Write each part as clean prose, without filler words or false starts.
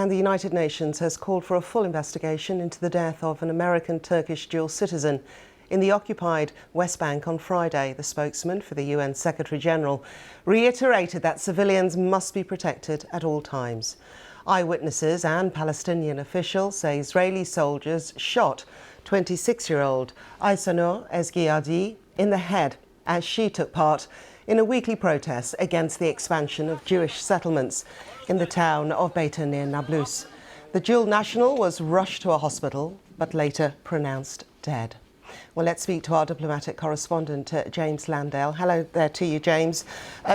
And the United Nations has called for a full investigation into the death of an American-Turkish dual citizen in the occupied West Bank on Friday. The spokesman for the UN Secretary-General reiterated that civilians must be protected at all times. Eyewitnesses and Palestinian officials say Israeli soldiers shot 26-year-old Aysenur Ezgi Eygi in the head as she took part in a weekly protest against the expansion of Jewish settlements in the town of Beita near Nablus. The dual national was rushed to a hospital but later pronounced dead. Well, let's speak to our diplomatic correspondent, James Landale. Hello there to you, James.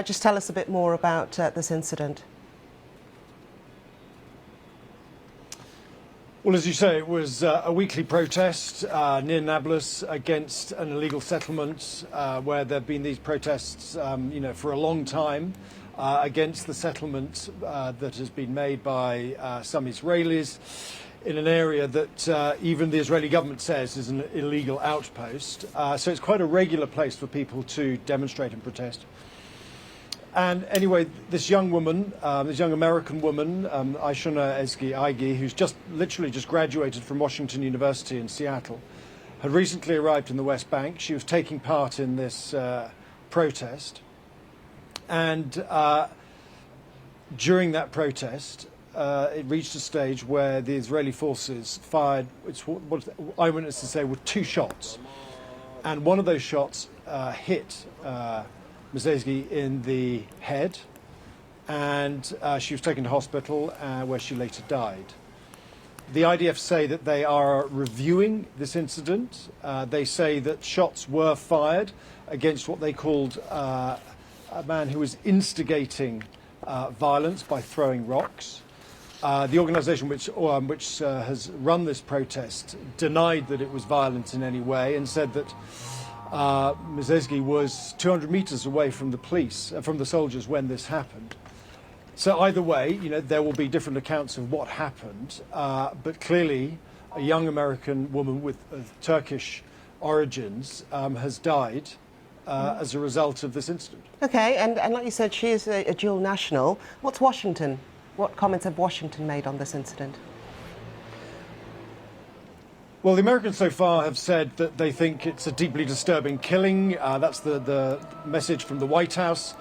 Just tell us a bit more about this incident. Well, as you say, it was a weekly protest near Nablus against an illegal settlement where there have been these protests, for a long time against the settlement that has been made by some Israelis in an area that even the Israeli government says is an illegal outpost. So it's quite a regular place for people to demonstrate and protest. And anyway, this young woman, this young American woman, Aysenur Ezgi Eygi, who's literally just graduated from Washington University in Seattle, had recently arrived in the West Bank. She was taking part in this protest. And during that protest, it reached a stage where the Israeli forces fired, what eyewitnesses say were 2 shots. And one of those shots hit Ms. Ezgi in the head, and she was taken to hospital where she later died. The IDF say that they are reviewing this incident. They say that shots were fired against what they called a man who was instigating violence by throwing rocks. The organisation which has run this protest denied that it was violent in any way and said that Ms. Ezgi was 200 metres away from the police, from the soldiers when this happened. So either way, there will be different accounts of what happened, but clearly a young American woman with Turkish origins has died as a result of this incident. OK, and like you said, she is a dual national. What comments have Washington made on this incident? Well, the Americans so far have said that they think it's a deeply disturbing killing. That's the message from the White House.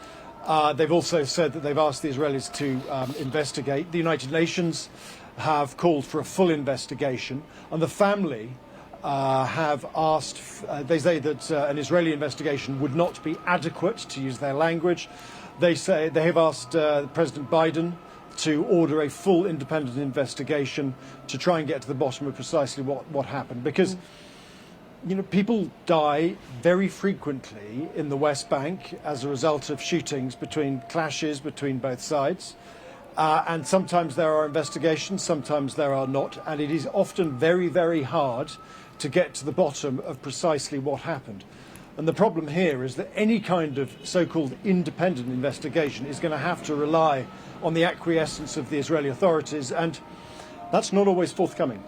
They've also said that they've asked the Israelis to investigate. The United Nations have called for a full investigation, and the family have asked, they say that an Israeli investigation would not be adequate, to use their language. They say they have asked President Biden to order a full independent investigation to try and get to the bottom of precisely what happened. Because, people die very frequently in the West Bank as a result of shootings clashes between both sides. And sometimes there are investigations, sometimes there are not. And it is often very, very hard to get to the bottom of precisely what happened. And the problem here is that any kind of so-called independent investigation is going to have to rely on the acquiescence of the Israeli authorities, and that's not always forthcoming.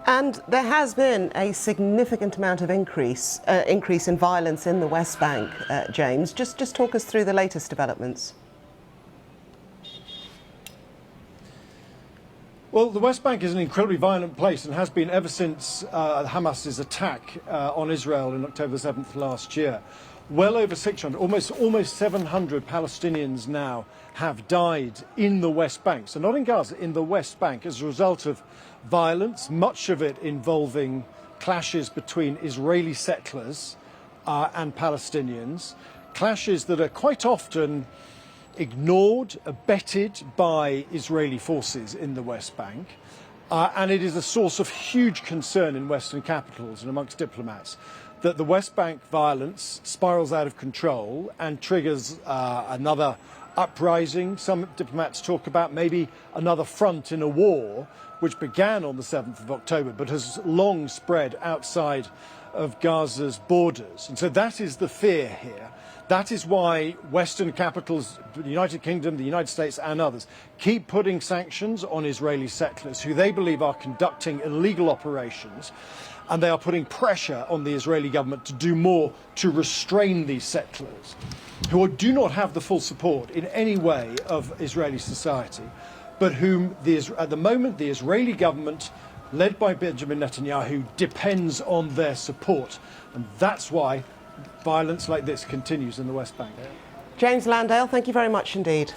And there has been a significant amount of increase in violence in the West Bank, James. Just talk us through the latest developments. Well, the West Bank is an incredibly violent place and has been ever since Hamas's attack on Israel in October 7th last year. Well over 600, almost 700 Palestinians now have died in the West Bank. So not in Gaza, in the West Bank, as a result of violence, much of it involving clashes between Israeli settlers and Palestinians, clashes that are quite often ignored, abetted by Israeli forces in the West Bank. And it is a source of huge concern in Western capitals and amongst diplomats that the West Bank violence spirals out of control and triggers another uprising. Some diplomats talk about maybe another front in a war which began on the 7th of October but has long spread outside of Gaza's borders. And so that is the fear here. That is why Western capitals, the United Kingdom, the United States and others, keep putting sanctions on Israeli settlers who they believe are conducting illegal operations, and they are putting pressure on the Israeli government to do more to restrain these settlers, who do not have the full support in any way of Israeli society. but whom at the moment the Israeli government, led by Benjamin Netanyahu, depends on their support. And that's why violence like this continues in the West Bank. James Landale, thank you very much indeed.